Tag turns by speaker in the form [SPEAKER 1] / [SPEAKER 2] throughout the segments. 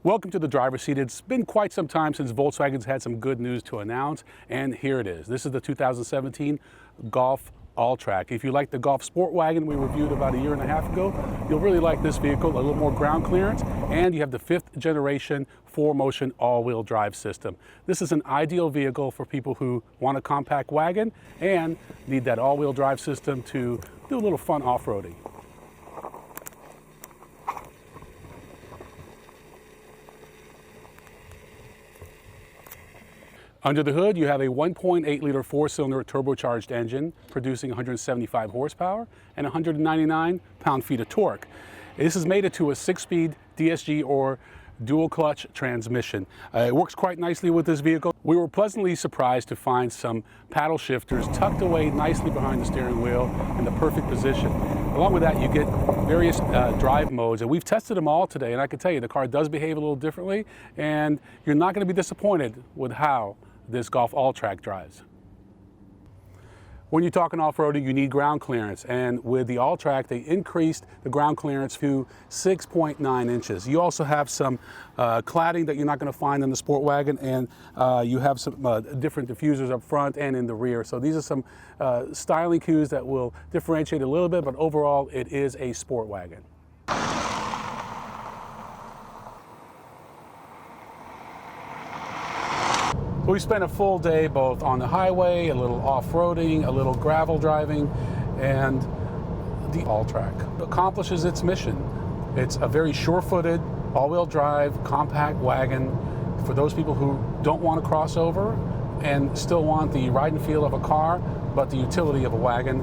[SPEAKER 1] Welcome to the driver's seat. It's been quite some time since Volkswagen's had some good news to announce, and here it is. This is the 2017 Golf AllTrack. If you like the Golf Sport Wagon we reviewed about a year and a half ago, you'll really like this vehicle. A little more ground clearance, and you have the 5th generation 4Motion all-wheel drive system. This is an ideal vehicle for people who want a compact wagon and need that all-wheel drive system to do a little fun off-roading. Under the hood, you have a 1.8-liter 4-cylinder turbocharged engine producing 175 horsepower and 199 pound-feet of torque. This is mated to a 6-speed DSG or dual-clutch transmission. It works quite nicely with this vehicle. We were pleasantly surprised to find some paddle shifters tucked away nicely behind the steering wheel in the perfect position. Along with that, you get various drive modes, and we've tested them all today, and I can tell you the car does behave a little differently, and you're not going to be disappointed with how this Golf AllTrack drives. When you're talking off-roading, you need ground clearance, and with the AllTrack, they increased the ground clearance to 6.9 inches. You also have some cladding that you're not going to find in the Sport Wagon, and you have some different diffusers up front and in the rear. So these are some styling cues that will differentiate a little bit, but overall, it is a Sport Wagon. We spent a full day both on the highway, a little off-roading, a little gravel driving, and the AllTrack accomplishes its mission. It's a very sure-footed, all-wheel drive, compact wagon for those people who don't want to cross over and still want the ride and feel of a car, but the utility of a wagon.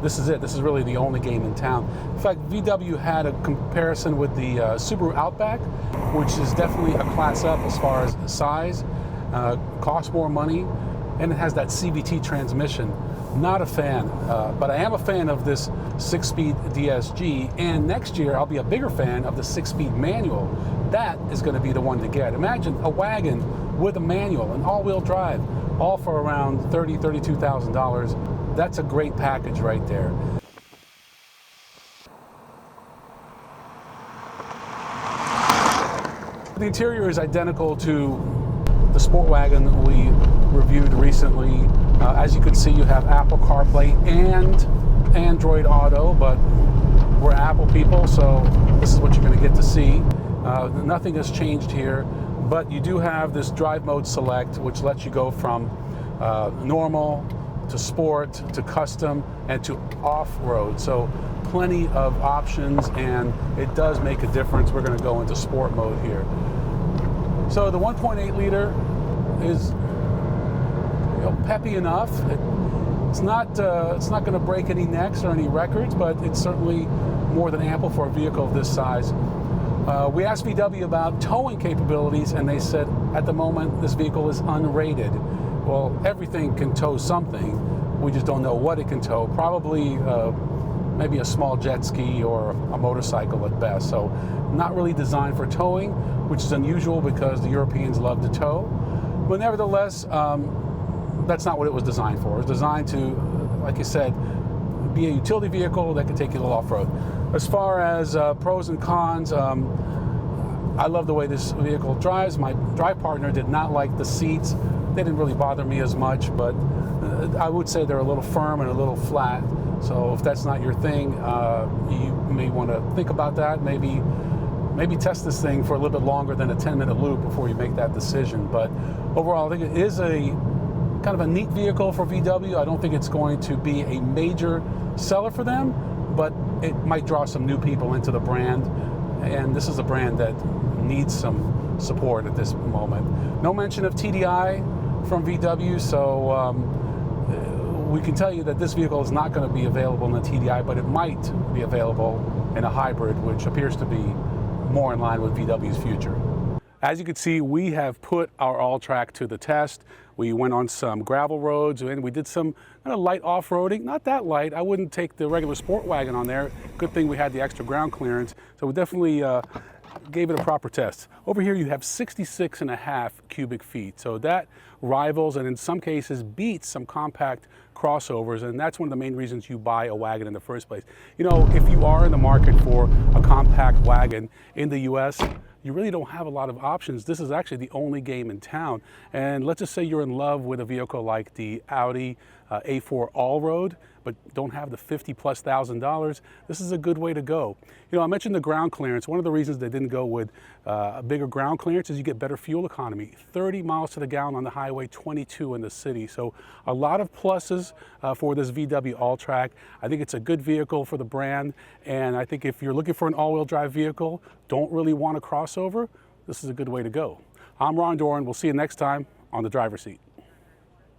[SPEAKER 1] This is it. This is really the only game in town. In fact, VW had a comparison with the Subaru Outback, which is definitely a class up as far as size. Costs more money, and it has that CVT transmission. Not a fan, but I am a fan of this 6-speed DSG, and next year I'll be a bigger fan of the 6-speed manual. That is going to be the one to get. Imagine a wagon with a manual, an all-wheel drive, all for around $30,000, $32,000. That's a great package right there. The interior is identical to the Sport Wagon we reviewed recently. As you can see, you have Apple CarPlay and Android Auto, but we're Apple people, so this is what you're going to get to see. Nothing has changed here, but you do have this drive mode select, which lets you go from normal to sport to custom and to off-road. So plenty of options, and it does make a difference. We're going to go into sport mode here. So the 1.8 liter is peppy enough. It's not going to break any necks or any records, but it's certainly more than ample for a vehicle of this size. We asked VW about towing capabilities, and they said at the moment this vehicle is unrated. Well, everything can tow something. We just don't know what it can tow. Probably maybe a small jet ski or a motorcycle at best. So not really designed for towing, which is unusual because the Europeans love to tow. But nevertheless, that's not what it was designed for. It was designed to, like I said, be a utility vehicle that can take you a little off-road. As far as pros and cons, I love the way this vehicle drives. My drive partner did not like the seats. They didn't really bother me as much, but I would say they're a little firm and a little flat. So if that's not your thing, you may want to think about that. Maybe test this thing for a little bit longer than a 10-minute loop before you make that decision. But overall, I think it is a kind of a neat vehicle for VW. I don't think it's going to be a major seller for them, but it might draw some new people into the brand. And this is a brand that needs some support at this moment. No mention of TDI from VW, so we can tell you that this vehicle is not going to be available in the TDI, but it might be available in a hybrid, which appears to be more in line with VW's future. As you can see, we have put our AllTrack to the test. We went on some gravel roads and we did some kind of light off-roading. Not that light. I wouldn't take the regular Sport Wagon on there. Good thing we had the extra ground clearance. So we definitely gave it a proper test. Over here you have 66.5 cubic feet. So that rivals and in some cases beats some compact crossovers, and that's one of the main reasons you buy a wagon in the first place. You know, if you are in the market for a compact wagon in the US, you really don't have a lot of options. This is actually the only game in town. And let's just say you're in love with a vehicle like the Audi A4 AllRoad, but don't have the $50,000+. This is a good way to go. You know, I mentioned the ground clearance. One of the reasons they didn't go with a bigger ground clearance is you get better fuel economy. 30 miles to the gallon on the highway, 22 in the city. So a lot of pluses for this VW AllTrack. I think it's a good vehicle for the brand. And I think if you're looking for an all-wheel drive vehicle, don't really want a crossover, this is a good way to go. I'm Ron Doran. We'll see you next time on The Driver's Seat.